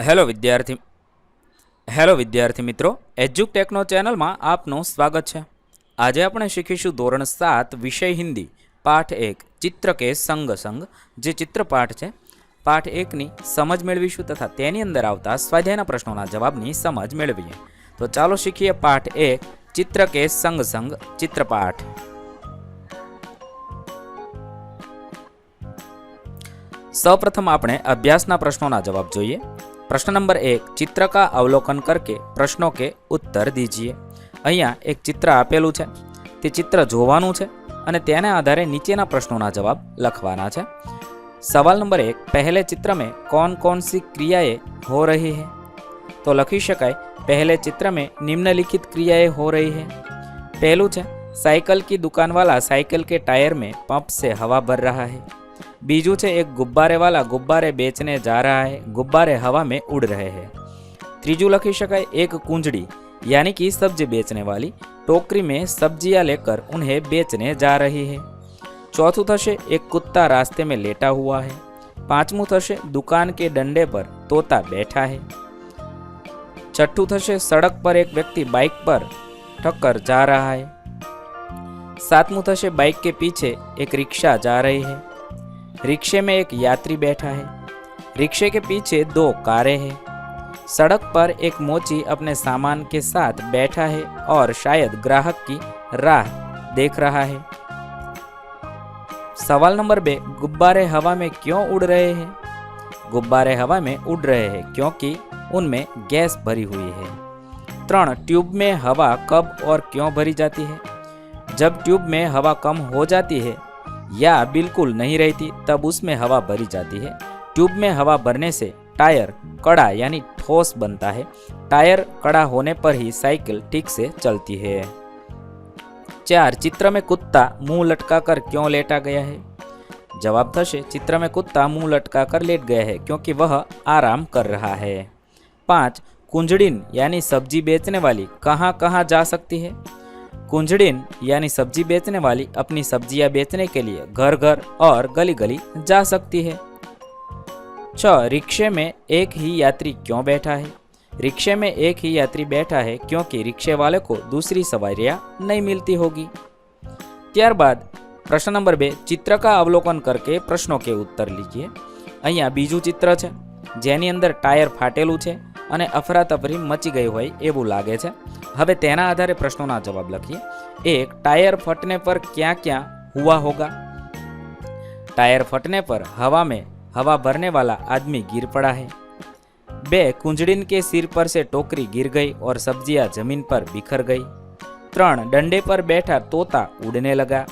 Hello વિદ્યાર્થી મિત્રો, એજ્યુકટેકનો ચેનલમાં આપનું સ્વાગત છે। આજે આપણે શીખીશું ધોરણ 7 વિષય હિન્દી પાઠ 1 ચિત્ર કે સંગ સંગ। જે ચિત્રપાઠ છે પાઠ 1ની સમજ મેળવીશું તથા તેની અંદર આવતા સ્વાધ્યાયના પ્રશ્નોના જવાબની સમજ મેળવીએ। તો ચાલો શીખીએ પાઠ 1 ચિત્ર કે સંગ સંગ ચિત્રપાઠ। સૌપ્રથમ આપણે અભ્યાસના પ્રશ્નોના જવાબ જોઈએ। प्रश्न नंबर 1, चित्र का अवलोकन करके प्रश्नों के उत्तर दीजिए। अहींया एक चित्र आपेलू छे, ते चित्र जोवानुं छे अने तेना आधारे नीचेना प्रश्नोना जवाब लखवाना छे। सवाल नंबर 1, पहले चित्र में कौन कौन सी क्रियाएं हो रही है? तो लखी शकाय पहले चित्र में निम्नलिखित क्रियाएं हो रही है। पहलू छे साइकिल की दुकान वाला साइकिल के टायर में पंप से हवा भर रहा है। बीजू छे एक गुब्बारे वाला गुब्बारे बेचने जा रहा है, गुब्बारे हवा में उड़ रहे हैं। त्रीजू लखी शकाय एक कुंजड़ी यानी कि सब्जी बेचने वाली टोकरी में सब्जियां लेकर उन्हें बेचने जा रही है। चौथू थशे एक कुत्ता रास्ते में लेटा हुआ है। पांचमू थशे दुकान के डंडे पर तोता बैठा है। छठू थशे सड़क पर एक व्यक्ति बाइक पर ठक्कर जा रहा है। सातमू थशे बाइक के पीछे एक रिक्शा जा रही है। रिक्शे में एक यात्री बैठा है। रिक्शे के पीछे 2 कारें हैं। सड़क पर एक मोची अपने सामान के साथ बैठा है और शायद ग्राहक की राह देख रहा है। सवाल नंबर 2, गुब्बारे हवा में क्यों उड़ रहे हैं? गुब्बारे हवा में उड़ रहे हैं क्योंकि उनमें गैस भरी हुई है। 3, ट्यूब में हवा कब और क्यों भरी जाती है? जब ट्यूब में हवा कम हो जाती है या बिल्कुल नहीं रहती तब उसमें हवा भरी जाती है। ट्यूब में हवा भरने से टायर कड़ा यानी ठोस बनता है। टायर कड़ा होने पर ही साइकिल ठीक से चलती है। 4, चित्र में कुत्ता मुंह लटकाकर क्यों लेटा गया है? जवाब थशे चित्र में कुत्ता मुंह लटकाकर लेट गया है क्योंकि वह आराम कर रहा है। 5, कुंजड़ीन यानी सब्जी बेचने वाली कहाँ कहाँ जा सकती है? कुंजड़ीन यानी सब्जी बेचने वाली अपनी सब्जियां बेचने के लिए घर घर और गली गली जा सकती है। 6, रिक्शे में एक ही यात्री क्यों बैठा है? रिक्शे में एक ही यात्री बैठा है क्योंकि रिक्शे वाले को दूसरी सवारियां नहीं मिलती होगी। त्यारबाद प्रश्न नंबर 2, चित्र का अवलोकन करके प्रश्नों के उत्तर लीजिए। अहींया बीजू चित्र छे जेनी अंदर टायर फाटेलू छे અને અફરાતફરી મચી ગઈ હોય એવું લાગે છે। હવે તેના આધારે પ્રશ્નોના જવાબ લખીએ। 1, टायर फटने पर क्या क्या हुआ होगा? टायर फटने पर हवा में हवा भरने वाला आदमी गिर पड़ा है। 2, कुंजड़ीन के सिर पर से टोकरी गिर गई और सब्जियां जमीन पर बिखर गई। 3, डंडे पर बैठा तोता उड़ने लगा।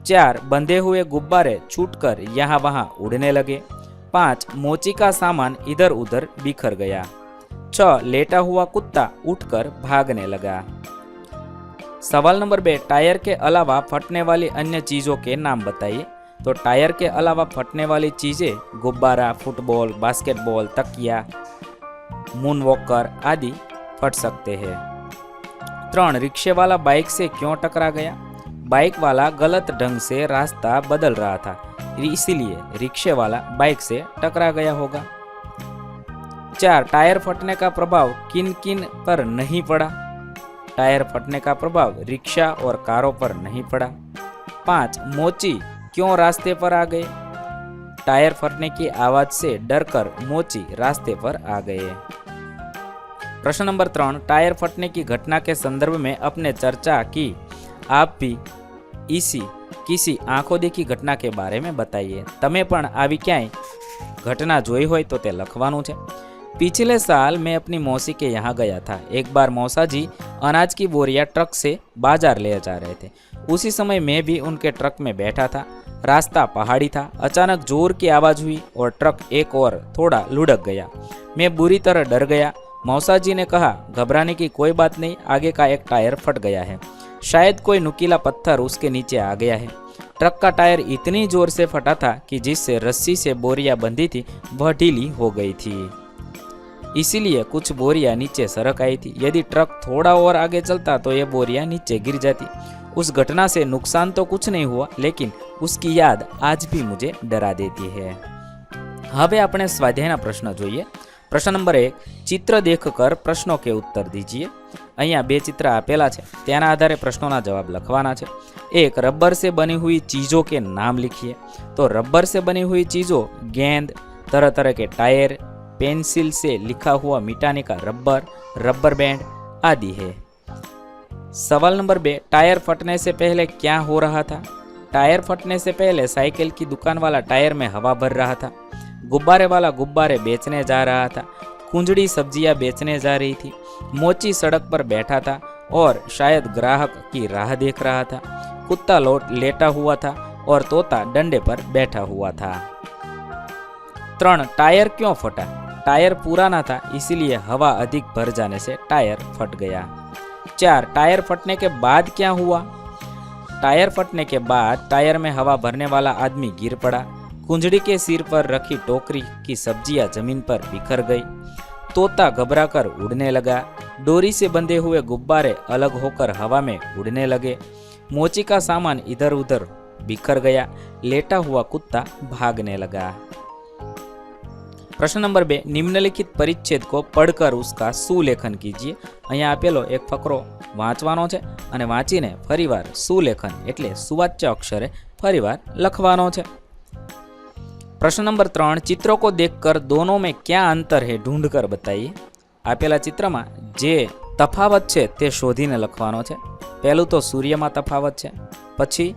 4, बंधे हुए गुब्बारे छूटकर यहाँ वहाँ उड़ने लगे। 5, मोची का सामान इधर उधर बिखर गया। 6, लेटा हुआ कुत्ता उठकर भागने लगा। सवाल नंबर 2, टायर के अलावा फटने वाली अन्य चीज़ों के नाम बताइए। तो टायर के अलावा फटने वाली चीज़ें गुब्बारा, फुटबॉल, बास्केटबॉल, तकिया, मून वॉकर आदि फट सकते हैं। 3, रिक्शे वाला बाइक से क्यों टकरा गया? बाइक वाला गलत ढंग से रास्ता बदल रहा था, इसीलिए रिक्शे वाला बाइक से टकरा गया होगा। 4, टायर फटने का प्रभाव किन किन पर नहीं पड़ा? टायर फटने का प्रभाव रिक्शा और कारों पर नहीं पड़ा। 5, मोची क्यों रास्ते पर आ गए? टायर फटने की आवाज से डरकर मोची रास्ते पर आ गए। प्रश्न नंबर 3, टायर फटने की घटना के संदर्भ में अपने चर्चा की। आप भी इसी किसी आंखों देखी घटना के बारे में बताइए। तमे पण आवी क्यांय घटना जोई होय तो ते लखवानुं छे। पिछले साल मैं अपनी मौसी के यहाँ गया था। एक बार मौसा जी अनाज की बोरियां ट्रक से बाजार ले जा रहे थे। उसी समय मैं भी उनके ट्रक में बैठा था। रास्ता पहाड़ी था। अचानक जोर की आवाज़ हुई और ट्रक एक और थोड़ा लुढ़क गया। मैं बुरी तरह डर गया। मौसा जी ने कहा, घबराने की कोई बात नहीं, आगे का एक टायर फट गया है, शायद कोई नुकीला पत्थर उसके नीचे आ गया है। ट्रक का टायर इतनी जोर से फटा था कि जिससे रस्सी से बोरियां बंधी थी वह ढीली हो गई थी, इसीलिए कुछ बोरियां नीचे सरक आई थी। यदि ट्रक थोड़ा और आगे चलता तो ये बोरियां नीचे गिर जाती। उस घटना से नुकसान तो कुछ नहीं हुआ, लेकिन उसकी याद आज भी मुझे डरा देती है। હવે આપણે સ્વાધ્યાયના પ્રશ્ન જોઈએ। प्रश्न नंबर 1, चित्र देखकर प्रश्नों के उत्तर दीजिए। अहींया बे चित्र आपेला छे, तेना आधारे प्रश्नों जवाब लखवाना छे। एक, रबर से बनी हुई चीज़ों के नाम लिखिए। तो रबर से बनी हुई चीज़ों गेंद, तरह तरह के टायर, पेंसिल से लिखा हुआ मिटाने का रबर, रबर बैंड आदि है। सवाल नंबर 2, टायर फटने से पहले क्या हो रहा था? टायर फटने से पहले साइकिल की दुकान वाला टायर में हवा भर रहा था। गुब्बारे वाला गुब्बारे बेचने जा रहा था। कुंजड़ी सब्जियां बेचने जा रही थी। मोची सड़क पर बैठा था और शायद ग्राहक की राह देख रहा था। कुत्ता लेटा हुआ था और तोता डंडे पर बैठा हुआ था। 3, टायर क्यों फटा? टायर पुराना था, इसीलिए हवा अधिक भर जाने से टायर फट गया। 4, टायर फटने के बाद क्या हुआ? टायर फटने के बाद टायर में हवा भरने वाला आदमी गिर पड़ा। कुंजड़ी के सिर पर रखी टोकरी की सब्जियां जमीन पर बिखर गई। तोता घबराकर उड़ने लगा। डोरी से बंधे हुए गुब्बारे अलग होकर हवा में उड़ने लगे। मोची का सामान इधर उधर बिखर गया। लेटा हुआ कुत्ता भागने लगा। प्रश्न नंबर 2, निम्नलिखित परिच्छेद को पढ़कर उसका सुलेखन कीजिए। अहींया आपेलो एक फकरो वांचवानो छे अने वांचीने फरीवार सुलेखन एटले सुवाच्य अक्षरे फरीवार लखवानो छे। प्रश्न नंबर 3, चित्रों को देखकर दोनों में क्या अंतर है ढूंढकर बताइए। आपेला चित्रमा जे तफावत छे ते शोधीने लखवानो छे। पहेलुं तो सूर्यमां तफावत छे, पछी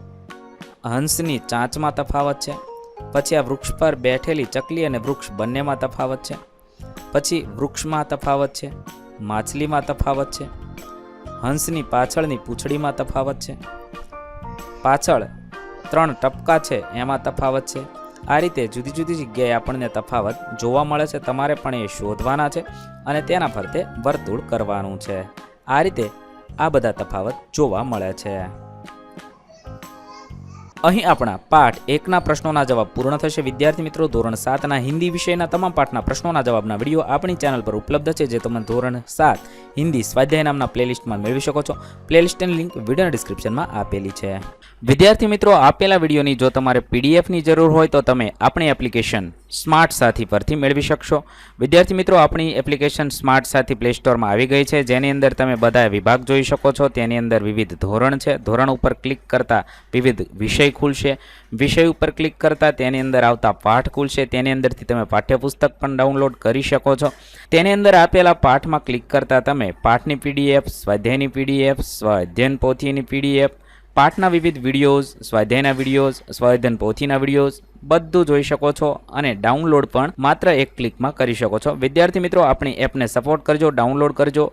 हंसनी चांचमां तफावत छे, पछी आ वृक्ष पर बैठेली चकली अने वृक्ष बंनेमां तफावत छे, पछी वृक्षमां तफावत छे, माछलीमां तफावत छे, हंसनी पाछळनी पूंछडीमां तफावत छे, पाछळ 3 टपका छे एमां तफावत छे। आ रीते जुदी जुदी जग्याए आपणने तफावत जोवा मळे छे। तमारे पण ए शोधवाना छे अने तेना फरते वर्तुळ करवानुं छे। आ रीते आ बधा तफावत जोवा मळे छे। અહીં આપણા પાઠ 1ના પ્રશ્નોના જવાબ પૂર્ણ થશે। વિદ્યાર્થી મિત્રો, ધોરણ 7ના હિન્દી વિષયના તમામ પાઠના પ્રશ્નોના જવાબના વિડીયો આપણી ચેનલ પર ઉપલબ્ધ છે, જે તમે ધોરણ 7 હિન્દી સ્વાધ્યાય નામના પ્લેલિસ્ટમાં મેળવી શકો છો। પ્લેલિસ્ટની લિંક વિડીયોના ડિસ્ક્રિપ્શનમાં આપેલી છે। વિદ્યાર્થી મિત્રો, આપેલા વિડીયોની જો તમારે પીડીએફની જરૂર હોય તો તમે આપણી એપ્લિકેશન સ્માર્ટ સાથી પરથી મેળવી શકશો। વિદ્યાર્થી મિત્રો, આપણી એપ્લિકેશન સ્માર્ટ સાથી પ્લે સ્ટોરમાં આવી ગઈ છે, જેની અંદર તમે બધા વિભાગ જોઈ શકો છો। તેની અંદર વિવિધ ધોરણ છે। ધોરણ ઉપર ક્લિક કરતા વિવિધ વિષય खुलशे। विषय पर क्लिक करता तेनी अंदर आवता पाठ खुलशे। तेनी अंदरथी तमे पाठ्यपुस्तक पण डाउनलॉड करी शको छो। तेनी अंदर आपेला पाठ में क्लिक करता तमे पाठनी पीडीएफ, स्वाध्यायनी पीडीएफ, स्वाध्ययन पोथीनी पीडीएफ, पाठना विविध विडियोज, स्वाध्यायना विडियोज, स्वाध्ययन पोथीना विडियोज बधुं जोई शको छो अने डाउनलॉड पण मात्र एक क्लिक में करी शको छो। विद्यार्थी मित्रों, अपनी एपने सपोर्ट करजो, डाउनलॉड करजो।